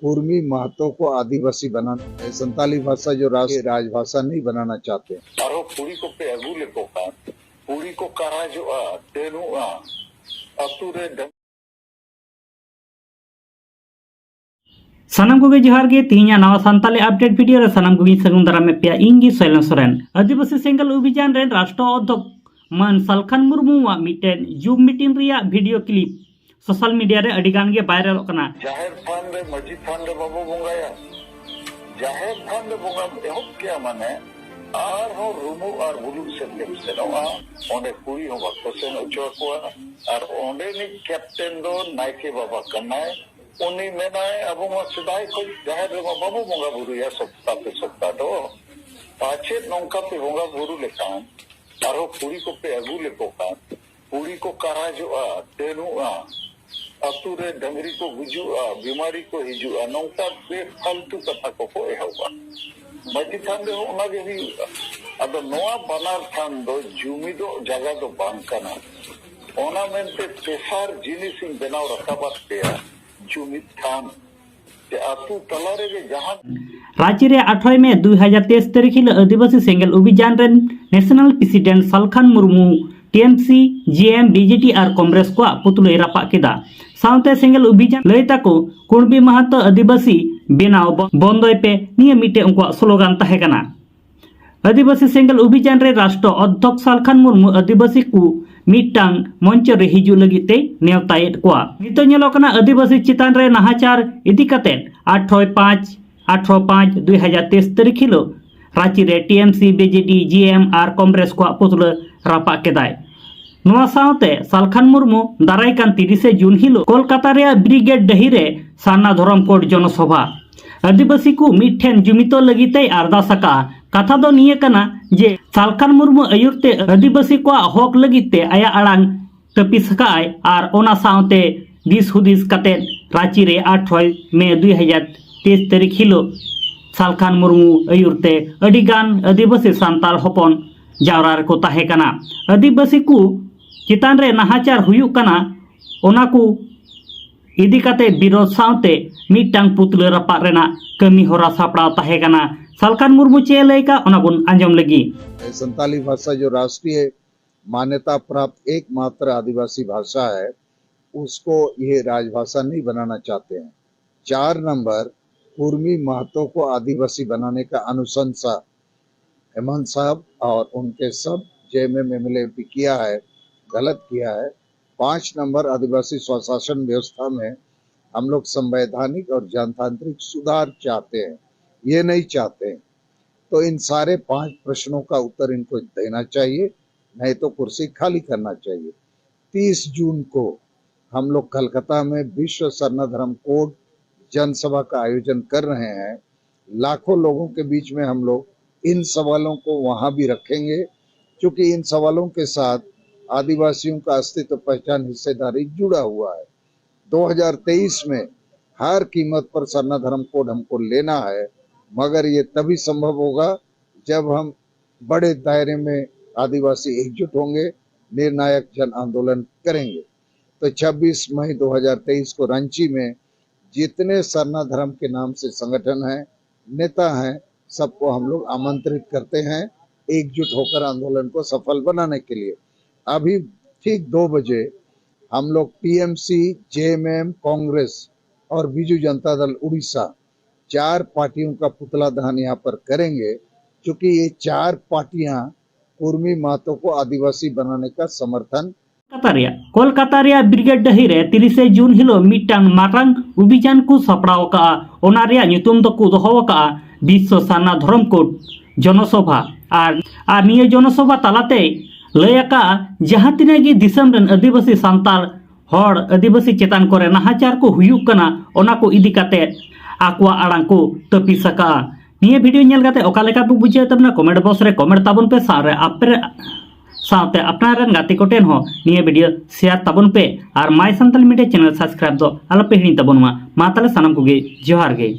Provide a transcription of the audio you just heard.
कुर्मी महतो को आदिवासी बनाना, संताली भाषा जो राजभाषा नहीं बनाना चाहते। पुरी को पे अगुले को का पुरी को करा जो तेनु अतुरे सानाम को जोहार गे तीना नवा सानताली अपडेट वीडियो रे सानाम को सगुन दारा में पे इंगी सोलन सोरेन आदिवासी सेंगल अभियान रे राष्ट्र अध्यक्ष मान सालखान मुर्मू मिटेन जूम मीटिंग रिया वीडियो क्लिप सोशल मीडिया रे अडिगान गे वायरल कना। जाहिर थान रे मस्जिद थान रे बाबू बंगाया जाहिर थान रे बंगा एहब क्या माने आर हो रुमु आर बुलु से नवा ओंडे कुड़ी हो बात से उचो को आर ओंडे नि कैप्टन दो नाइके बाबा कनाय उन्हीं में ना अब वो सिदाई को जाहिर रे बाबू बंगा बुरु या सप्ताह दो पाछे नौका पे बंगा बुरु लेका आरो कुड़ी को पे अगु लेको का कुड़ी को करा जो तेनु अतुरे डंगरी को गुजु बीमारी को हिजु नौका बेफालतू कथा को एहवा मजी थान दे ओना गे ही अब नोआ बनार थान दो जुमी दो जगह दो बांकना ओना मेनते पेशार जिनिस इन बनाव रखाबात पे जुमी थान ते आतु तलारे गे जहां राज्य रे 8 मई 2023 तारीख हिल आदिवासी सेंगल अभियान रे national president Salkhan Murmu TMC GM BJT और कांग्रेस को पुतले रापा केदा साउते सेंगल अभियान लयता को कुणबी महतो आदिवासी बेनाव बंदय पे निये मिटे उनको स्लोगान तहे कना। आदिवासी सेंगल अभियान रे राष्ट्र अध्यक्ष सालखान मुर्मू आदिवासी को मिटांग मंच रे हिजु लगिते नेवतायेत को नितो नेलो कना आदिवासी चितान रे नाहाचार इदी कते 8/5/2023 तारीख हिलो रांची रे टीएमसी बीजेडी जीएम और कांग्रेस को पुतले रापा केदाय नोआ साउते सालखान मुर्मू दारायकान 30 जून हिलो कोलकाता रे ब्रिगेड डही रे सारना धरम कोड जनसभा आदिवासी को मिठेन जुमितो लगिते अरदासका कथा दो निये कना जे सालखान मुर्मू आयुरते आदिवासी को हक लगिते आया अड़ांग तपिसकाय और ओना साउते दिस हुदिस कते रांची रे 8 मई 2023 तारीख हिलो सालखान मुर्मू आयुरते अडिगान आदिवासी सांताल हपन जावरा को ताहे कना आदिवासी को चितान रे नाहाचार हुयुक कना ओना को इदी काते विरोध साउते मिटांग पुतले रपा रेना कमी होरा सापड़ा ताहे कना सालखान मुर्मू चे लयका ओना बुन आंजम लगी। संताली भाषा जो राष्ट्रीय मान्यता प्राप्त एकमात्र आदिवासी भाषा है उसको ये राजभाषा नहीं बनाना चाहते हैं। 4 नंबर कुर्मी महतो को आदिवासी बनाने का अनुशंसा हेमंत साहब और उनके सब जेएमएम एमएलए भी किया है, गलत किया है। 5 नंबर आदिवासी स्वशासन व्यवस्था में हम लोग संवैधानिक और जनतांत्रिक सुधार चाहते हैं, ये नहीं चाहते हैं। तो इन सारे 5 प्रश्नों का उत्तर इनको देना चाहिए, नहीं तो कुर्सी खाली करना चाहिए। 30 जून को हम लोग कलकत्ता में विश्व सरना धर्म कोड जनसभा का आयोजन कर रहे हैं। लाखों लोगों के बीच में हम लोग इन सवालों को वहां भी रखेंगे, क्योंकि इन सवालों के साथ आदिवासियों का अस्तित्व, पहचान, हिस्सेदारी जुड़ा हुआ है। 2023 में हर कीमत पर सरना धर्म कोड हमको लेना है, मगर ये तभी संभव होगा जब हम बड़े दायरे में आदिवासी एकजुट होंगे, निर्णायक जन आंदोलन करेंगे। तो 26 मई 2023 को रांची में जितने सरना धर्म के नाम से संगठन हैं, नेता हैं, सबको हम लोग आमंत्रित करते हैं एकजुट होकर आंदोलन को सफल बनाने के लिए। अभी ठीक 2 बजे हम लोग टीएमसी, जेएमएम, कांग्रेस और बीजू जनता दल उड़ीसा 4 पार्टियों का पुतला दहन यहाँ पर करेंगे, क्योंकि ये 4 पार्टियां कुर्मी महतो को आदिवासी बनाने का समर्थन कोलकाता रे ब्रिगेड डही रे 30 जून हिलो मिटांग मारांग अभियान को सपड़ाव का ओना रे ᱧᱩᱛᱩᱢ ᱫᱚ ᱠᱚ ᱫᱚᱦᱚ ᱠᱟᱜᱼᱟ विश्व सारना धर्म कोड जनसभा और निये जनसभा तालाते लयका जहां तिना गे दिसम रन आदिवासी सांताल हर आदिवासी चेतान करे नाहाचार को हुयुक कना ओना को इदी काते आकुआ आड़ांग को तपिसका। निये वीडियो नेल काते ओका लेका बु बुझे तबना कमेंट बॉक्स रे कमेंट ताबन पे सारे आपरे साथे अपनारन गाती कोटेन हो निये वीडियो शेयर ताबन पे और my Santal media channel subscribe दो आलो पे हिनी ताबन मा ताले सानाम को गे जोहार गे।